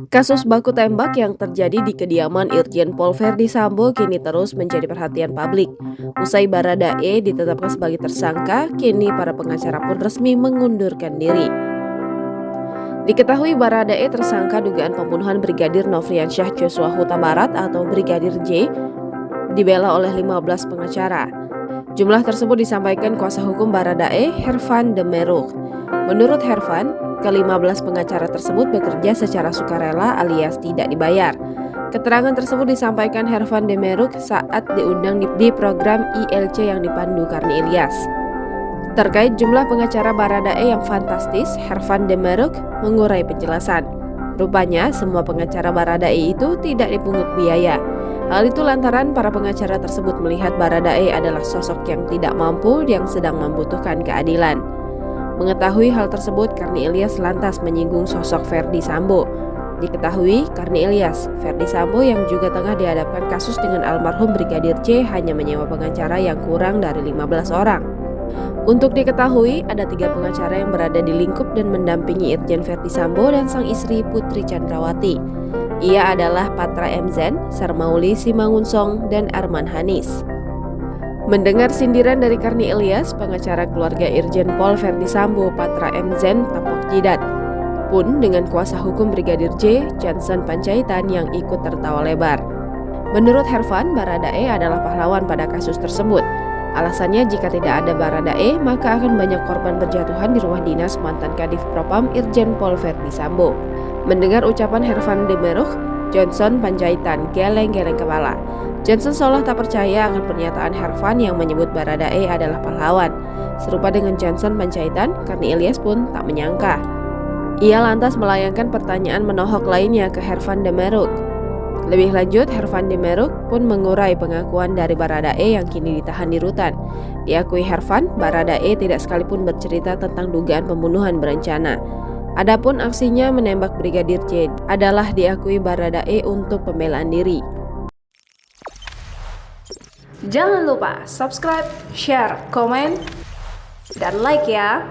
Kasus baku tembak yang terjadi di kediaman Irjen Pol Verdi Sambo kini terus menjadi perhatian publik. Usai Baradae ditetapkan sebagai tersangka, kini para pengacara pun resmi mengundurkan diri. Diketahui Baradae tersangka dugaan pembunuhan Brigadir Nofriansyah Joshua Huta Barat atau Brigadir J dibela oleh 15 pengacara. Jumlah tersebut disampaikan kuasa hukum Baradae, Hervan Demeruch. Menurut Hervan, ke-15 pengacara tersebut bekerja secara sukarela alias tidak dibayar. Keterangan tersebut disampaikan Hervan Demeruch saat diundang di program ILC yang dipandu Karni Ilyas. Terkait jumlah pengacara Baradae yang fantastis, Hervan Demeruch mengurai penjelasan. Rupanya, semua pengacara Baradae itu tidak dipungut biaya. Hal itu lantaran para pengacara tersebut melihat Baradae adalah sosok yang tidak mampu yang sedang membutuhkan keadilan. Mengetahui hal tersebut, Karni Ilyas lantas menyinggung sosok Verdi Sambo. Diketahui, Karni Ilyas, Verdi Sambo yang juga tengah dihadapkan kasus dengan almarhum Brigadir J hanya menyewa pengacara yang kurang dari 15 orang. Untuk diketahui, ada 3 pengacara yang berada di lingkup dan mendampingi Irjen Verdi Sambo dan sang istri Putri Chandrawati. Ia adalah Patra M. Zen, Sarmauli Simangunsong, dan Arman Hanis. Mendengar sindiran dari Karni Ilyas, pengacara keluarga Irjen Pol Verdi Sambo, Patra M. Zen, tapok jidat. Pun dengan kuasa hukum Brigadir J, Johnson Panjaitan yang ikut tertawa lebar. Menurut Hervan, Baradae adalah pahlawan pada kasus tersebut. Alasannya jika tidak ada Baradae, maka akan banyak korban berjatuhan di rumah dinas mantan Kadif Propam Irjen Pol Verdi Sambo. Mendengar ucapan Hervan Demeruch, Johnson Panjaitan geleng-geleng kepala. Johnson seolah tak percaya akan pernyataan Hervan yang menyebut Baradae adalah pahlawan. Serupa dengan Johnson Panjaitan, Karni Ilyas pun tak menyangka. Ia lantas melayangkan pertanyaan menohok lainnya ke Hervan Demeruch. Lebih lanjut, Hervan Demeruch pun mengurai pengakuan dari Baradae yang kini ditahan di rutan. Diakui Hervan, Baradae tidak sekalipun bercerita tentang dugaan pembunuhan berencana. Adapun aksinya menembak Brigadir J adalah diakui Baradae untuk pembelaan diri. Jangan lupa subscribe, share, komen, dan like ya!